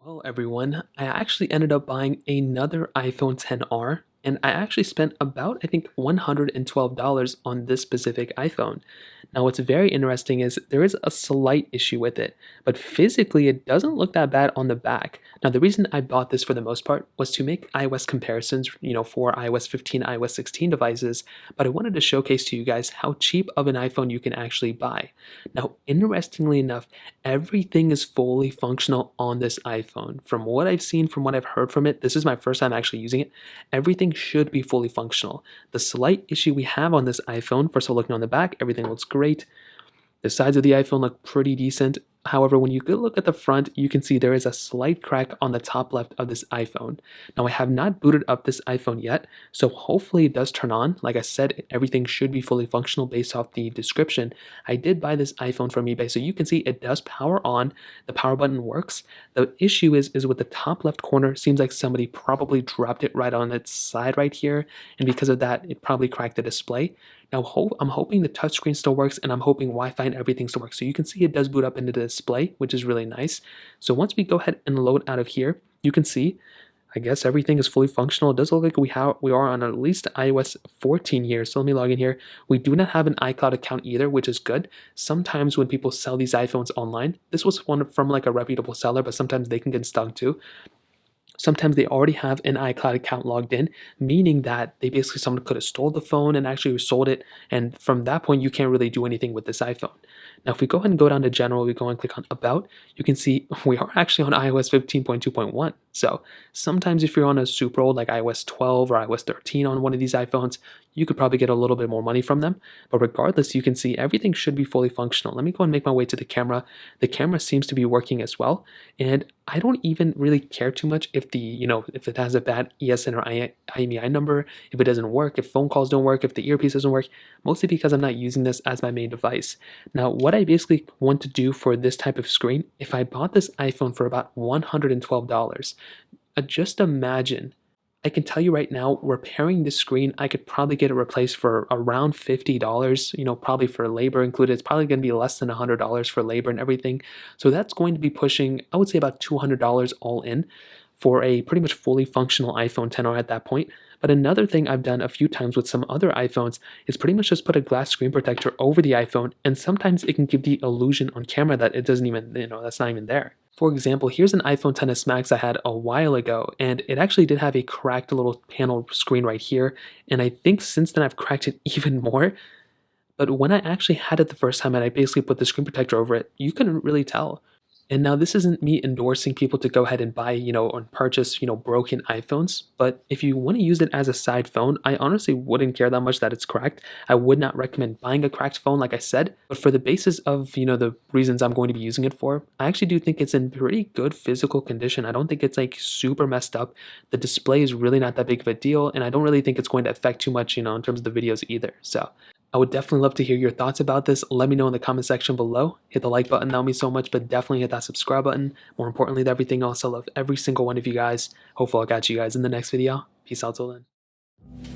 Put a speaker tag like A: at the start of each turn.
A: Well, everyone, I actually ended up buying another iPhone XR, and I actually spent about, I think, $112 on this specific iPhone. Now, what's very interesting is there is a slight issue with it, but physically it doesn't look that bad on the back. Now, the reason I bought this for the most part was to make iOS comparisons, for iOS 15, iOS 16 devices, but I wanted to showcase to you guys how cheap of an iPhone you can actually buy. Now, interestingly enough, everything is fully functional on this iPhone. From what I've seen, from what I've heard from it, this is my first time actually using it. Everything should be fully functional. The slight issue we have on this iPhone, first of all, looking on the back, everything looks great. The sides of the iPhone look pretty decent. However, when you look at the front, you can see there is a slight crack on the top left of this iPhone. Now, I have not booted up this iPhone yet, so hopefully it does turn on. Like I said, everything should be fully functional based off the description. I did buy this iPhone from eBay, so you can see it does power on. The power button works. The issue is with the top left corner, seems like somebody probably dropped it right on its side right here, and because of that, it probably cracked the display. Now, I'm hoping the touchscreen still works, and I'm hoping Wi-Fi and everything still works. So you can see it does boot up into the display, which is really nice. So once we go ahead and load out of here, you can see, I guess everything is fully functional. It does look like we are on at least iOS 14 here. So let me log in here. We do not have an iCloud account either, which is good. Sometimes when people sell these iPhones online, this was one from like a reputable seller, but sometimes they can get stung too. Sometimes they already have an iCloud account logged in, meaning that they basically someone could have stole the phone and actually sold it. And from that point, you can't really do anything with this iPhone. Now, if we go ahead and go down to general, we go and click on about, you can see we are actually on iOS 15.2.1. So sometimes if you're on a super old like iOS 12 or iOS 13 on one of these iPhones, you could probably get a little bit more money from them. But regardless, you can see everything should be fully functional. Let me go and make my way to the camera. The camera seems to be working as well. And I don't even really care too much if if it has a bad ESN or IMEI number, if it doesn't work, if phone calls don't work, if the earpiece doesn't work, mostly because I'm not using this as my main device. Now, what I basically want to do for this type of screen, if I bought this iPhone for about $112, just imagine, I can tell you right now, repairing this screen, I could probably get it replaced for around $50, probably for labor included. It's probably going to be less than $100 for labor and everything. So that's going to be pushing, I would say, about $200 all in for a pretty much fully functional iPhone XR at that point. But another thing I've done a few times with some other iPhones is pretty much just put a glass screen protector over the iPhone, and sometimes it can give the illusion on camera that it doesn't even, that's not even there. For example, here's an iPhone XS Max I had a while ago, and it actually did have a cracked little panel screen right here, and I think since then I've cracked it even more. But when I actually had it the first time and I basically put the screen protector over it, you couldn't really tell. And now this isn't me endorsing people to go ahead and buy, or purchase, broken iPhones. But if you want to use it as a side phone, I honestly wouldn't care that much that it's cracked. I would not recommend buying a cracked phone, like I said. But for the basis of, the reasons I'm going to be using it for, I actually do think it's in pretty good physical condition. I don't think it's like super messed up. The display is really not that big of a deal. And I don't really think it's going to affect too much, in terms of the videos either. So I would definitely love to hear your thoughts about this. Let me know in the comment section below. Hit the like button, that would mean so much, but definitely hit that subscribe button. More importantly than everything else, I love every single one of you guys. Hopefully I'll catch you guys in the next video. Peace out till then.